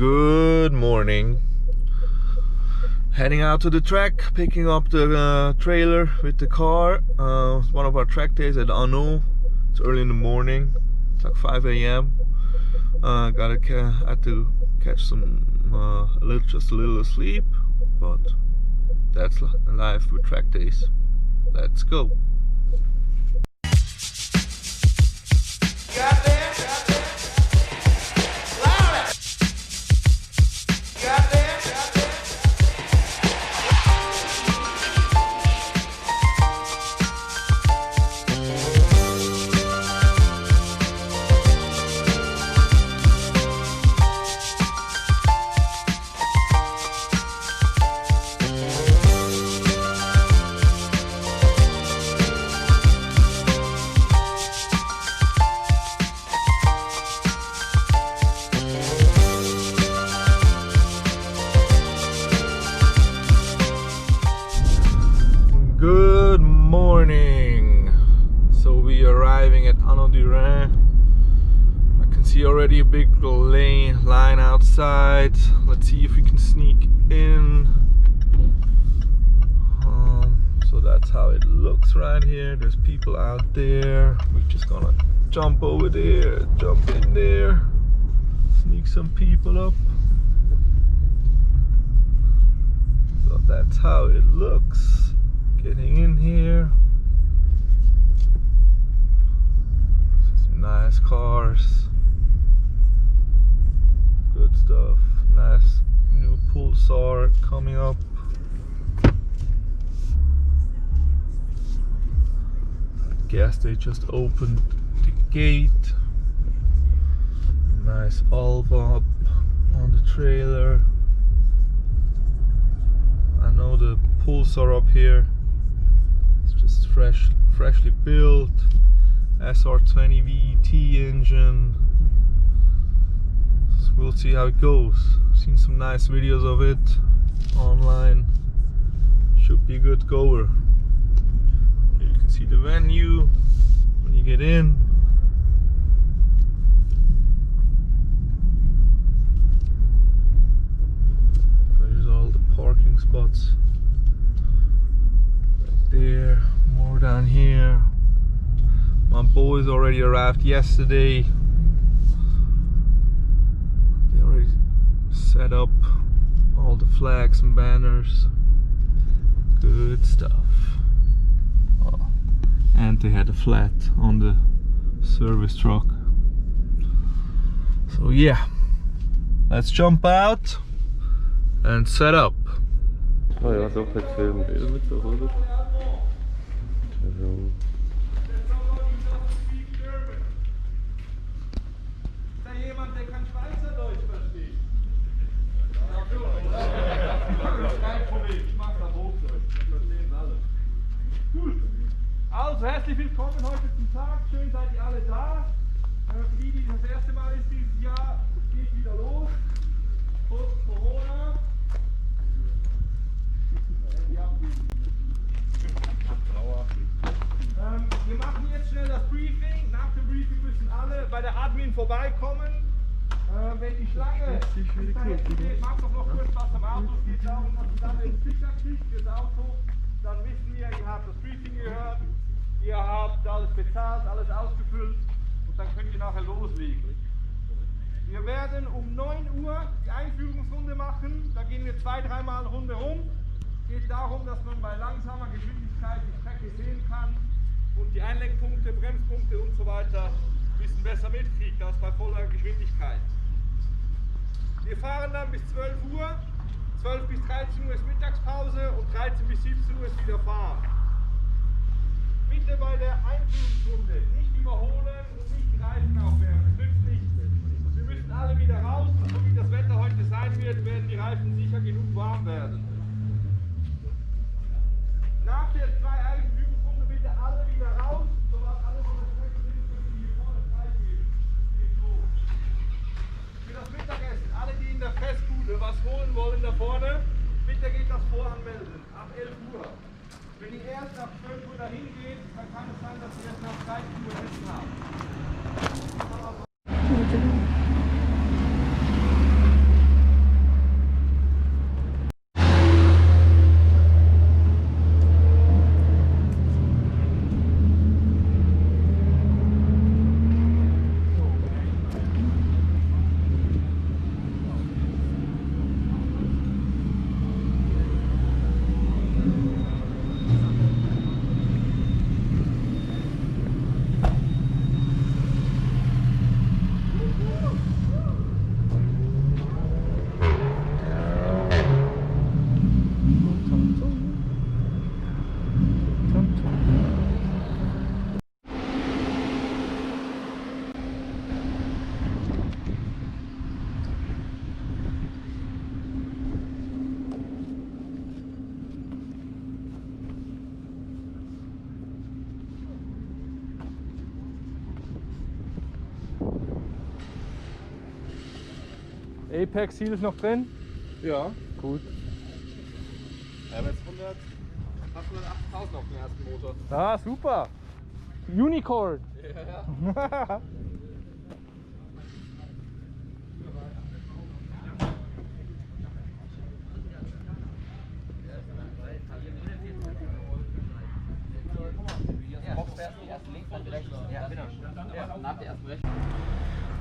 Good morning. Heading out to the track, picking up the trailer with the car. It's one of our track days at Anneau. It's early in the morning. It's like 5 a.m. Had to catch some just a little sleep, but that's life with track days. Let's go. Good morning. So we are arriving at Anneau du Rhin. I can see already a big line outside. Let's see if we can sneak in. So that's how it looks right here. There's people out there. We're just gonna jump over there, jump in there, sneak some people up. So that's how it looks. Getting in here. Some nice cars. Good stuff. Nice new Pulsar coming up. I guess they just opened the gate. Nice Alba up on the trailer. I know the Pulsar up here. Just freshly built SR20 VET engine. So we'll see how it goes. Seen some nice videos of it online. Should be a good goer. Here you can see the venue when you get in. There's all the parking spots. There, more down here. My boys already arrived yesterday. They already set up all the flags and banners. Good stuff. Oh. And they had a flat on the service truck. So yeah, let's jump out and set up. Oh ja, doch, jetzt filmen wir mit so, oder? Ist da jemand, der kann Schweizerdeutsch verstehen? Kein Problem, ich mache das Hochdeutsch, wir verstehen es alle. Gut, also herzlich willkommen heute zum Tag, schön seid ihr alle da. Für die, die das erste Mal ist dieses Jahr, es geht wieder los, kurz Corona. Wir machen jetzt schnell das Briefing. Nach dem Briefing müssen alle bei der Admin vorbeikommen. Wenn die Schlange geht, macht doch noch kurz was am Auto. Es geht darum, dass ihr dann den Sticker kriegt fürs Auto. Dann wissen wir, ihr habt das Briefing gehört, ihr habt alles bezahlt, alles ausgefüllt und dann könnt ihr nachher loslegen. Wir werden um 9 Uhr die Einführungsrunde machen. Da gehen wir 2-3 Mal eine Runde rum. Es geht darum, dass man bei langsamer Geschwindigkeit die Strecke sehen kann und die Einlenkpunkte, Bremspunkte und so weiter ein bisschen besser mitkriegt als bei voller Geschwindigkeit. Wir fahren dann bis 12 Uhr, 12 bis 13 Uhr ist Mittagspause und 13 bis 17 Uhr ist wieder Fahren. Bitte bei der Einführungsrunde nicht überholen und nicht die Reifen aufwärmen, das nützt nichts. Wir müssen alle wieder raus und so wie das Wetter heute sein wird, werden die Reifen sicher genug warm werden. Nach der 2 Einführungsrunde bitte alle wieder raus, sobald alle von der Strecke sind, können Sie hier vorne freigeben. Für das Mittagessen, alle die in der Fressbude was holen wollen da vorne, bitte geht das voranmelden, ab 11 Uhr. Wenn ihr erst ab 12 Uhr dahin geht, dann kann es sein, dass ihr erst nach 13 Uhr Essen habt. Apex Seal ist noch drin? Ja. Gut. Wir haben jetzt 880.000 auf dem ersten Motor. Ah, super. Unicorn. Ja.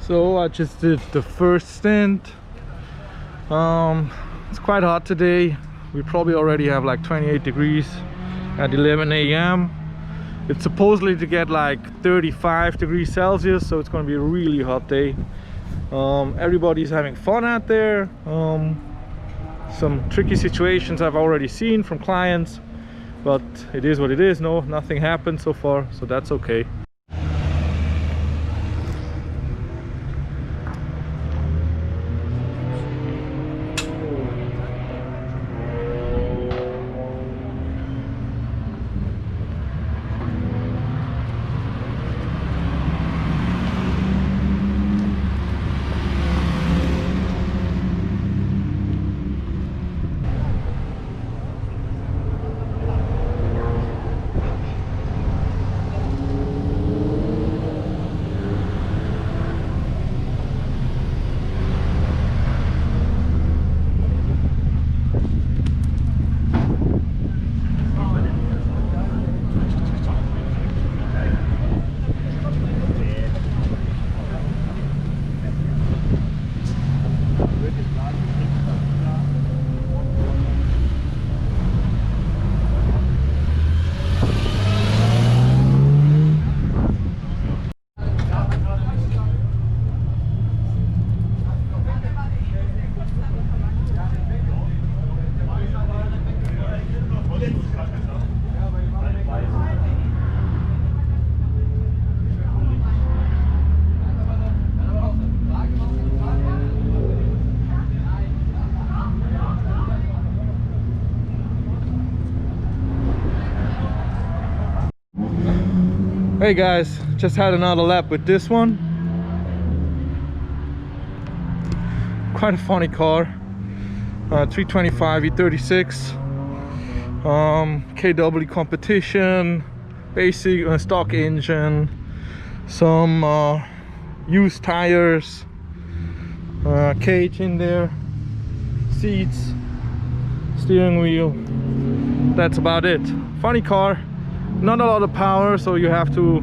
So I just did the first stint. It's quite hot today. We probably already have like 28 degrees at 11 a.m. It's supposedly to get like 35 degrees Celsius, so it's going to be a really hot day. Everybody's having fun out there. Some tricky situations I've already seen from clients, but it is what it is. No, nothing happened so far, so that's okay. Hey guys, just had another lap with this one. Quite a funny car. 325 E36 KW competition, basic stock engine, some used tires, cage in there, seats, steering wheel. That's about it. Funny car. Not a lot of power, so you have to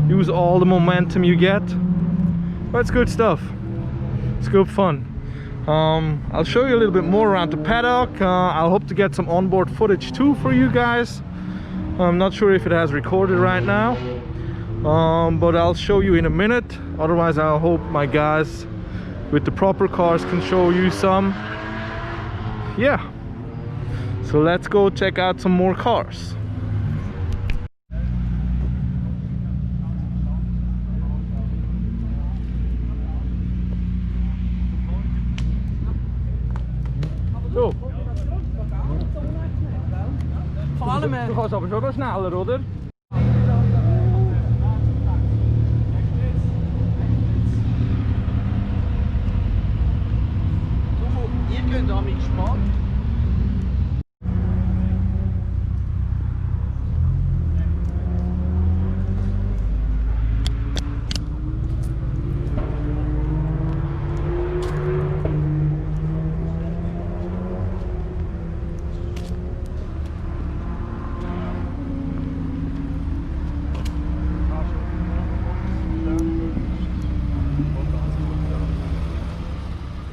use all the momentum you get, but it's good stuff. It's good fun. I'll show you a little bit more around the paddock. I'll hope to get some onboard footage too for you guys. I'm not sure if it has recorded right now, but I'll show you in a minute. Otherwise, I hope my guys with the proper cars can show you some. Yeah, so let's go check out some more cars. So. Du kannst aber schon noch schneller, oder? Ihr könnt damit gespannt.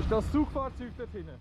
Das Zugfahrzeug dort hinten.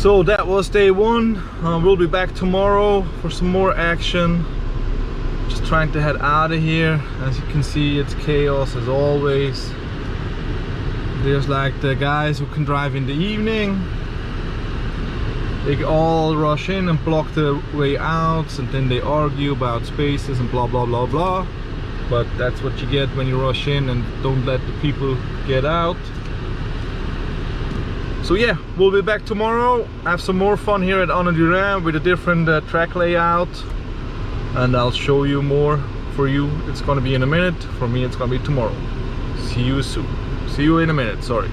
So that was day one. We'll be back tomorrow for some more action. Just trying to head out of here. As you can see, it's chaos as always. There's like the guys who can drive in the evening. They all rush in and block the way out, and then they argue about spaces and blah blah blah blah. But that's what you get when you rush in and don't let the people get out. So yeah, we'll be back tomorrow. Have some more fun here at Anneau du Rhin with a different track layout, and I'll show you more. For you it's gonna be in a minute, for me it's gonna be tomorrow. See you soon. See you in a minute, sorry.